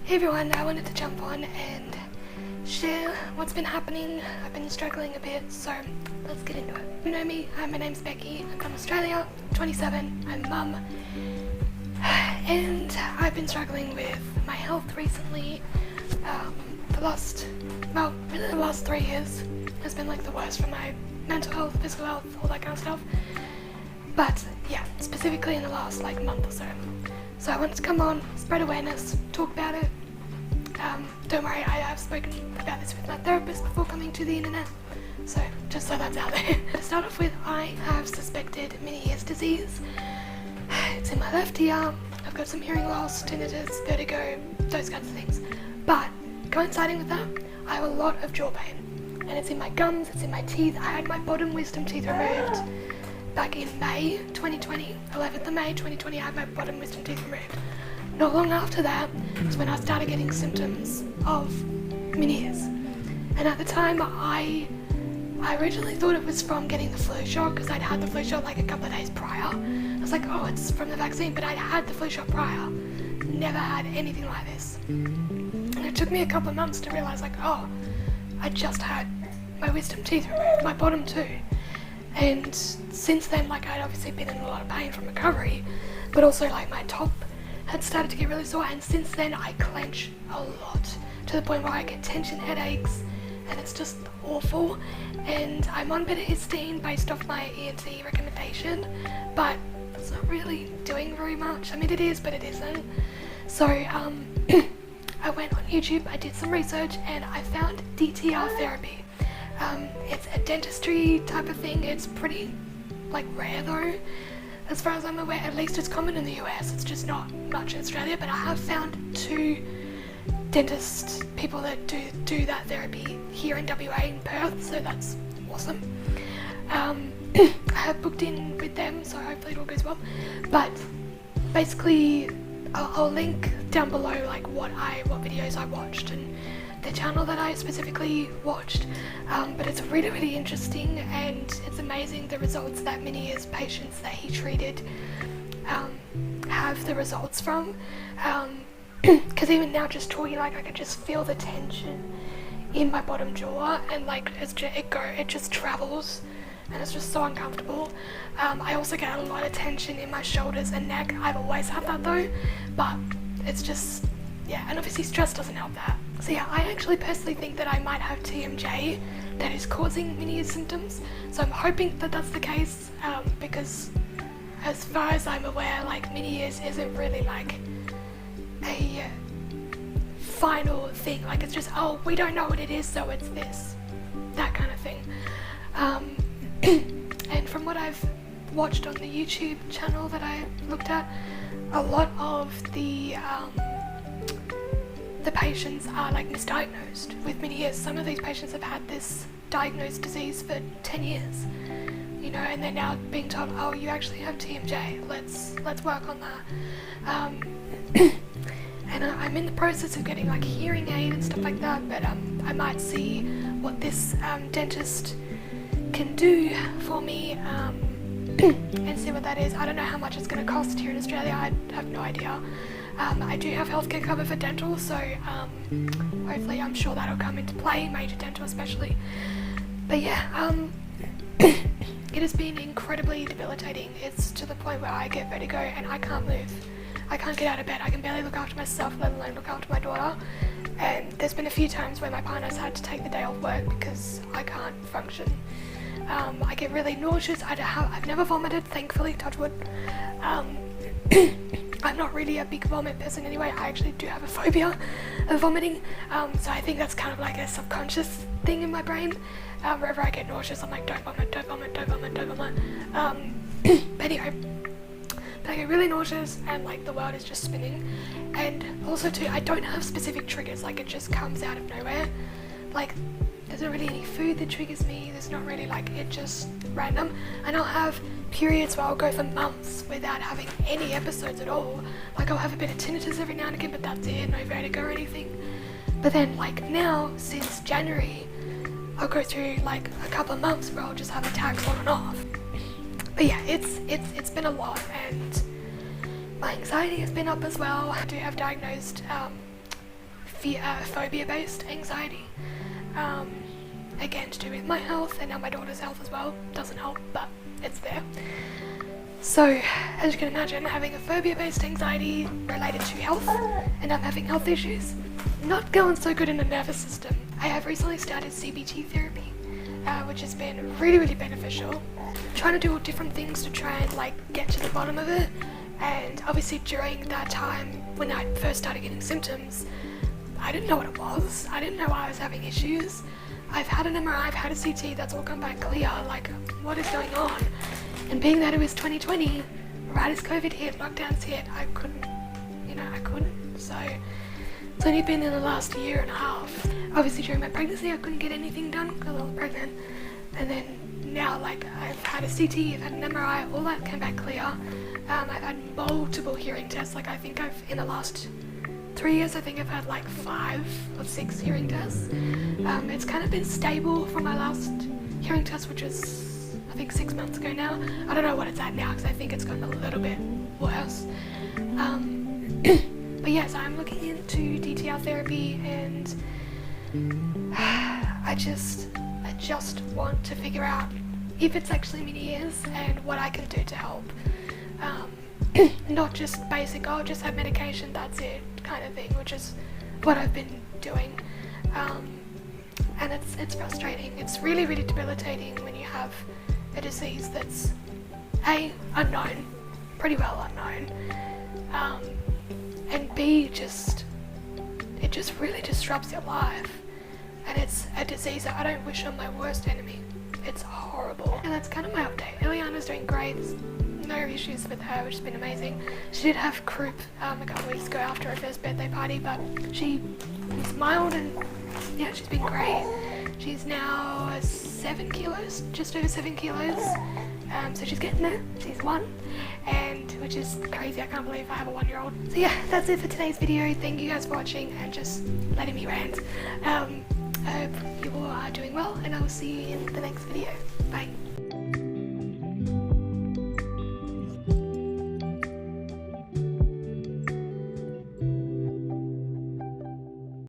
Hey everyone, I wanted to jump on and share what's been happening. I've been struggling a bit, so let's get into it. You know me, my name's Becky, I'm from Australia, 27, I'm a mum, and I've been struggling with my health recently. The last 3 years has been like the worst for my mental health, physical health, all that kind of stuff. But yeah, specifically in the last month or so. So I wanted to come on, spread awareness, talk about it. Don't worry, I have spoken about this with my therapist before coming to the internet. So just so that's out there. To start off with, I have suspected Ménière's disease. It's in my left ear. I've got some hearing loss, tinnitus, vertigo, those kinds of things. But coinciding with that, I have a lot of jaw pain. And it's in my gums, it's in my teeth. I had my bottom wisdom teeth removed back in May 2020, 11th of May 2020, I had my bottom wisdom teeth removed. Not long after that is when I started getting symptoms of Ménière's. And at the time, I originally thought it was from getting the flu shot, because I'd had the flu shot like a couple of days prior. I was like, oh, it's from the vaccine, but I'd had the flu shot prior. Never had anything like this. And it took me a couple of months to realise oh, I just had my wisdom teeth removed, my bottom too. And since then, I'd obviously been in a lot of pain from recovery, but also my top had started to get really sore, and since then I clench a lot to the point where I get tension headaches, and it's just awful. And I'm on betahistine based off my ENT recommendation, but it's not really doing very much. I mean, it is, but it isn't. So I went on YouTube, I did some research, and I found DTR therapy. It's a dentistry type of thing. It's pretty rare though, as far as I'm aware. At least it's common in the US, it's just not much in Australia. But I have found 2 dentist people that do that therapy here in WA in Perth, so that's awesome. I have booked in with them, so hopefully it all goes well. But basically I'll link down below what videos I watched and the channel that I specifically watched, but it's really, really interesting, and it's amazing the results that Ménière's patients that he treated have the results from, because even now just talking, I can just feel the tension in my bottom jaw, and it just travels, and it's just so uncomfortable. I also get a lot of tension in my shoulders and neck. I've always had that though, but it's just, yeah, and obviously stress doesn't help that. So yeah, I actually personally think that I might have TMJ that is causing Ménière's symptoms. So I'm hoping that that's the case, because as far as I'm aware, Ménière's isn't really a final thing. It's just, oh, we don't know what it is, so it's this, that kind of thing. And from what I've watched on the YouTube channel that I looked at, a lot of the patients are misdiagnosed with Ménière's. Some of these patients have had this diagnosed disease for 10 years, and they're now being told, oh, you actually have TMJ, let's work on that. And I'm in the process of getting hearing aid and stuff like that, but I might see what this dentist can do for me, and see what that is. I don't know how much it's going to cost here in Australia, I have no idea. I do have healthcare cover for dental, so hopefully I'm sure that'll come into play, major dental especially. But yeah, it has been incredibly debilitating. It's to the point where I get vertigo and I can't move. I can't get out of bed. I can barely look after myself, let alone look after my daughter. And there's been a few times where my partner's had to take the day off work because I can't function. I get really nauseous. I've never vomited, thankfully, touch wood. I'm not really a big vomit person anyway. I actually do have a phobia of vomiting, so I think that's kind of a subconscious thing in my brain. Wherever I get nauseous, I'm like, don't vomit, don't vomit, don't vomit, don't vomit. But anyway, I get really nauseous and the world is just spinning. And also too, I don't have specific triggers, it just comes out of nowhere. There's not really any food that triggers me. There's not really it just random. And I'll have periods where I'll go for months without having any episodes at all. I'll have a bit of tinnitus every now and again, but that's it, no vertigo or anything. But then now, since January, I'll go through a couple of months where I'll just have attacks on and off. But yeah, it's been a lot, and my anxiety has been up as well. I do have diagnosed phobia-based anxiety. Again, to do with my health and now my daughter's health as well. Doesn't help, but it's there. So, as you can imagine, having a phobia-based anxiety related to health, and I'm having health issues. Not going so good in the nervous system. I have recently started CBT therapy, which has been really, really beneficial. Trying to do different things to try and like get to the bottom of it. And obviously during that time when I first started getting symptoms, I didn't know what it was. I didn't know why I was having issues. I've had an MRI, I've had a CT, that's all come back clear. Like, what is going on? And being that it was 2020, right as COVID hit, lockdowns hit, I couldn't. So it's only been in the last year and a half. Obviously during my pregnancy I couldn't get anything done because I was pregnant. And then now, like, I've had a CT, I've had an MRI, all that came back clear. I've had multiple hearing tests. Like, I think in the last 3 years, I think I've had like 5 or 6 hearing tests. It's kind of been stable from my last hearing test, which was I think 6 months ago now. I don't know what it's at now because I think it's gotten a little bit worse. But yes, I'm looking into DTR therapy, and I just want to figure out if it's actually Ménière's and what I can do to help. Not just basic, oh, just have medication, that's it, kind of thing, which is what I've been doing. And it's frustrating. It's really, really debilitating when you have a disease that's A, unknown, pretty well unknown, and B, it just really disrupts your life. And it's a disease that I don't wish on my worst enemy. It's horrible. And that's kind of my update. Ileana's doing great. There's no issues with her, which has been amazing. She did have croup a couple of weeks ago after her first birthday party, but she was mild and yeah, she's been great. She's now 7 kilos, just over 7 kilos. So she's getting there. She's 1, and which is crazy. I can't believe I have a 1-year-old. So yeah, that's it for today's video. Thank you guys for watching and just letting me rant. I hope you all are doing well, and I will see you in the next video. Bye.